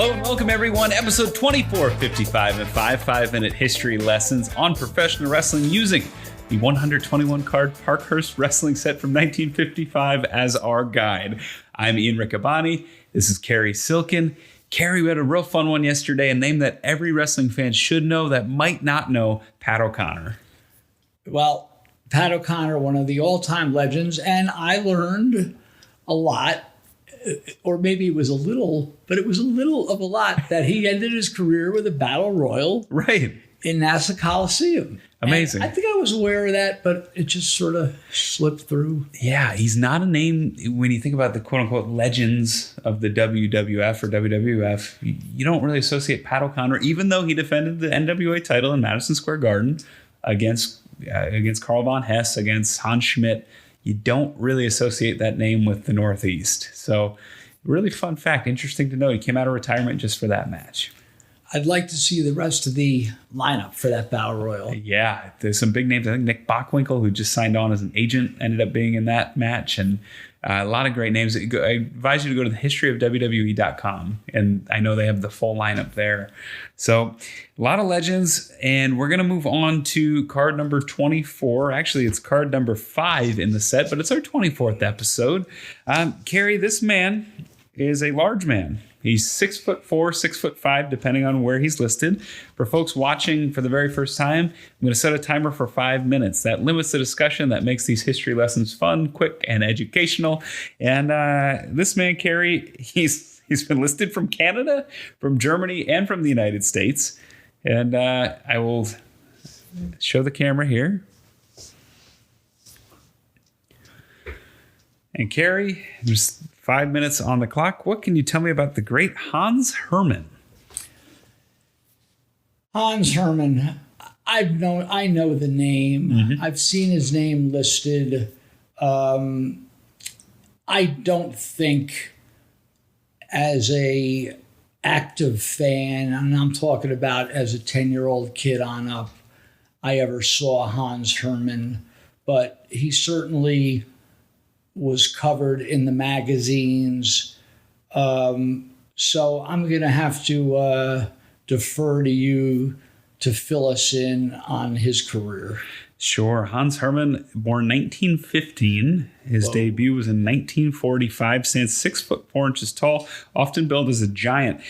Hello and welcome everyone. Episode 2455 and 5-minute history lessons on professional wrestling using the 121 card Parkhurst Wrestling set from 1955 as our guide. I'm Ian Riccaboni. This is Cary Silkin. Cary, we had a real fun one yesterday, a name that every wrestling fan should know that might not know, Pat O'Connor. Well, Pat O'Connor, one of the all-time legends, and I learned a lot. Or maybe it was a little, but it was a little of a lot that he ended his career with a battle royal in Nassau Coliseum. Amazing. And I think I was aware of that, but it just sort of slipped through. Yeah, he's not a name when you think about the quote-unquote legends of the WWF or WWF. You don't really associate Pat O'Connor, even though he defended the NWA title in Madison Square Garden against Karl von Hess, against Hans Schmidt. You don't really associate that name with the Northeast. So really fun fact. Interesting to know. He came out of retirement just for that match. I'd like to see the rest of the lineup for that Battle Royal. Yeah, there's some big names. I think Nick Bockwinkel, who just signed on as an agent, ended up being in that match. And a lot of great names. I advise you to go to the historyofwwe.com. And I know they have the full lineup there. So a lot of legends. And we're going to move on to card number 24. Actually, it's card number 5 in the set, but it's our 24th episode. Cary, this man is a large man. He's 6'4", 6'5", depending on where he's listed. For folks watching for the very first time, I'm going to set a timer for 5 minutes. That limits the discussion. That makes these history lessons fun, quick, and educational. And this man, Cary, he's been listed from Canada, from Germany, and from the United States. And I will show the camera here. And Cary, there's 5 minutes on the clock. What can you tell me about the great Hans Hermann? Hans Hermann, I know the name. Mm-hmm. I've seen his name listed. I don't think as a active fan, and I'm talking about as a 10-year-old kid on up, I ever saw Hans Hermann, but he certainly was covered in the magazines. So I'm going to have to defer to you to fill us in on his career. Sure. Hans Hermann, born 1915. His debut was in 1945. Stands 6'4" tall, often billed as a giant.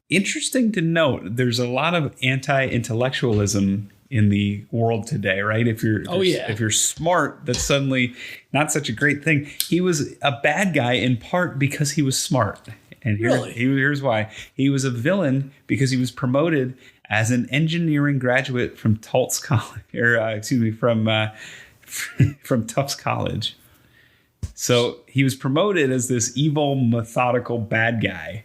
Interesting to note, there's a lot of anti-intellectualism in the world today, right? If you're smart, that's suddenly not such a great thing. He was a bad guy in part because he was smart. And here's why. He was a villain because he was promoted as an engineering graduate from Tufts College, from Tufts College. So he was promoted as this evil, methodical bad guy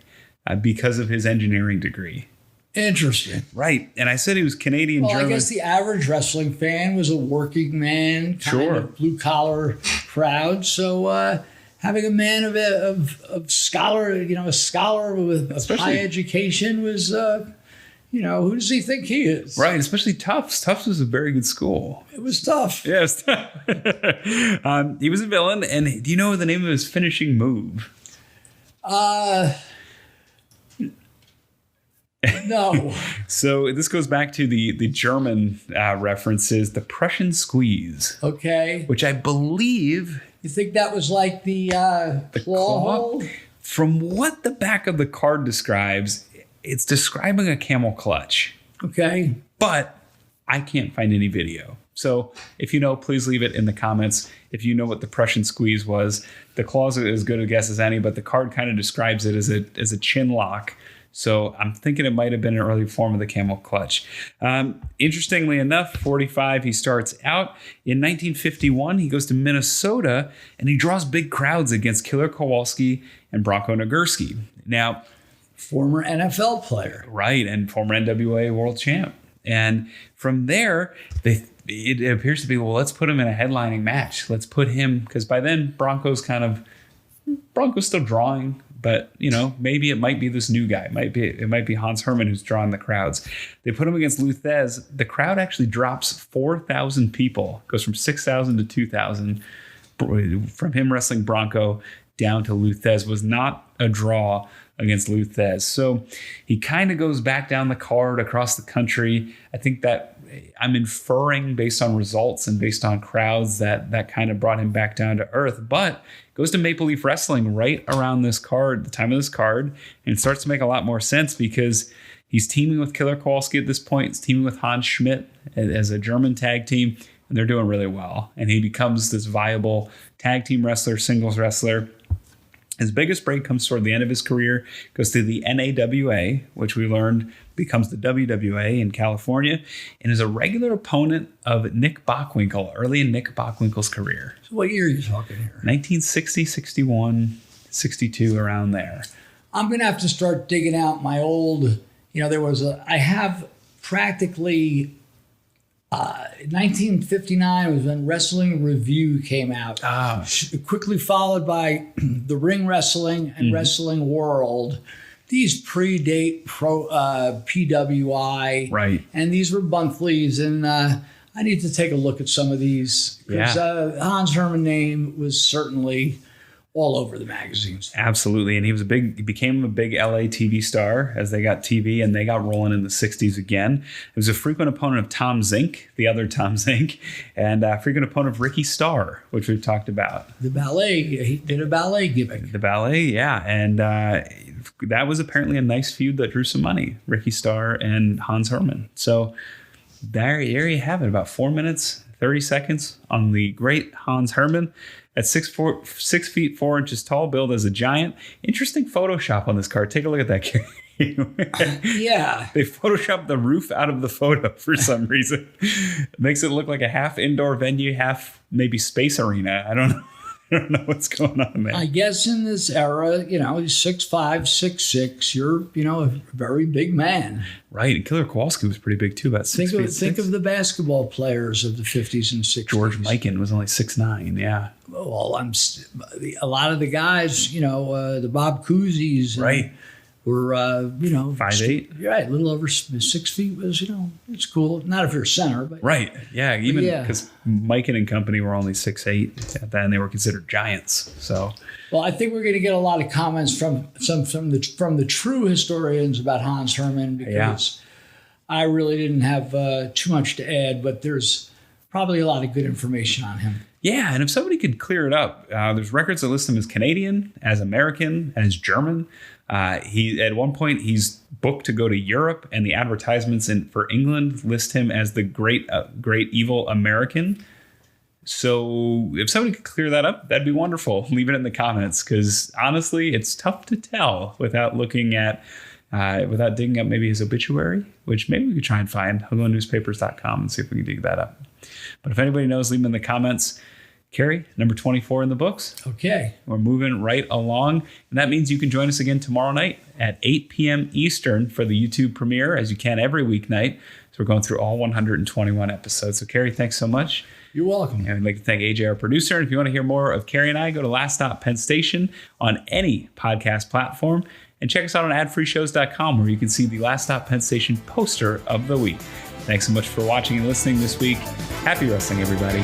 because of his engineering degree. Interesting. Right. And I said he was Canadian German. I guess the average wrestling fan was a working man, kind of blue-collar crowd. So having a man of scholar, a scholar with a high education was, who does he think he is? Right. Especially Tufts. Tufts was a very good school. It was tough. Yes. He was a villain. And do you know the name of his finishing move? No. So this goes back to the German references, the Prussian squeeze. Okay. Which I believe... You think that was like the claw hold? From what the back of the card describes, it's describing a camel clutch. Okay. But I can't find any video. So if you know, please leave it in the comments. If you know what the Prussian squeeze was, the claw's as good a guess as any, but the card kind of describes it as a chin lock. So I'm thinking it might have been an early form of the camel clutch. Interestingly enough, 45, he starts out. In 1951, he goes to Minnesota, and he draws big crowds against Killer Kowalski and Bronco Nagurski. Now, former NFL player. Right, and former NWA world champ. And from there, it appears to be, well, let's put him in a headlining match. Let's put him, because by then, Bronco's still drawing. But, maybe it might be this new guy. It might be Hans Hermann who's drawing the crowds. They put him against Lou Thez. The crowd actually drops 4,000 people. Goes from 6,000 to 2,000. From him wrestling Bronco down to Lou Thez. Was not a draw against Lou Thez. So he kind of goes back down the card across the country. I think that I'm inferring based on results and based on crowds that kind of brought him back down to earth, but goes to Maple Leaf Wrestling right around this card, the time of this card, and it starts to make a lot more sense because he's teaming with Killer Kowalski at this point. He's teaming with Hans Schmidt as a German tag team, and they're doing really well. And he becomes this viable tag team wrestler, singles wrestler. His biggest break comes toward the end of his career, goes to the NAWA, which we learned becomes the WWA in California, and is a regular opponent of Nick Bockwinkel early in Nick Bockwinkel's career. So what year are you talking here? 1960, 61, 62, around there. I'm going to have to start digging out my old, I have practically, 1959 was when Wrestling Review came out. Quickly followed by The Ring Wrestling and Wrestling World. These predate PWI. Right. And these were monthlies. And I need to take a look at some of these. Because Hans Hermann name was certainly all over the magazines. Absolutely. And he became a big LA TV star as they got TV and they got rolling in the 60s again. He was a frequent opponent of Tom Zink, the other Tom Zink, and a frequent opponent of Ricky Starr, which we've talked about. The ballet. He did a ballet gimmick. The ballet, yeah. And that was apparently a nice feud that drew some money, Ricky Starr and Hans Hermann. So there you have it, about 4 minutes, 30 seconds on the great Hans Hermann. At 6 feet 4 inches tall, billed as a giant. Interesting Photoshop on this card. Take a look at that, Cary. Yeah. They photoshopped the roof out of the photo for some reason. It makes it look like a half indoor venue, half maybe space arena. I don't know what's going on there. I guess in this era, he's 6'5", 6'6". You're, a very big man. Right. And Killer Kowalski was pretty big too, about 6 feet. Think of the basketball players of the 50s and 60s. George Mikan was only 6'9", yeah. Well, a lot of the guys, the Bob Cousy's. Right. Were, 5'8". Right, a little over 6 feet was, it's cool. Not if you're a center, but right, yeah, even because Mikan and company were only 6'8", at that, and they were considered giants. So, well, I think we're going to get a lot of comments from the true historians about Hans Hermann because I really didn't have too much to add, but there's probably a lot of good information on him. Yeah, and if somebody could clear it up, there's records that list him as Canadian, as American, as German. He at one point he's booked to go to Europe, and the advertisements for England list him as the great evil American. So if somebody could clear that up, that'd be wonderful. Leave it in the comments because honestly, it's tough to tell without looking at without digging up maybe his obituary, which maybe we could try and find. I'll go to newspapers.com and see if we can dig that up. But if anybody knows, leave them in the comments. Cary, number 24 in the books. Okay. We're moving right along. And that means you can join us again tomorrow night at 8 p.m. Eastern for the YouTube premiere, as you can every weeknight. So we're going through all 121 episodes. So, Cary, thanks so much. You're welcome. And I'd like to thank AJ, our producer. And if you want to hear more of Cary and I, go to Last Stop Penn Station on any podcast platform. And check us out on adfreeshows.com, where you can see the Last Stop Penn Station poster of the week. Thanks so much for watching and listening this week. Happy wrestling, everybody.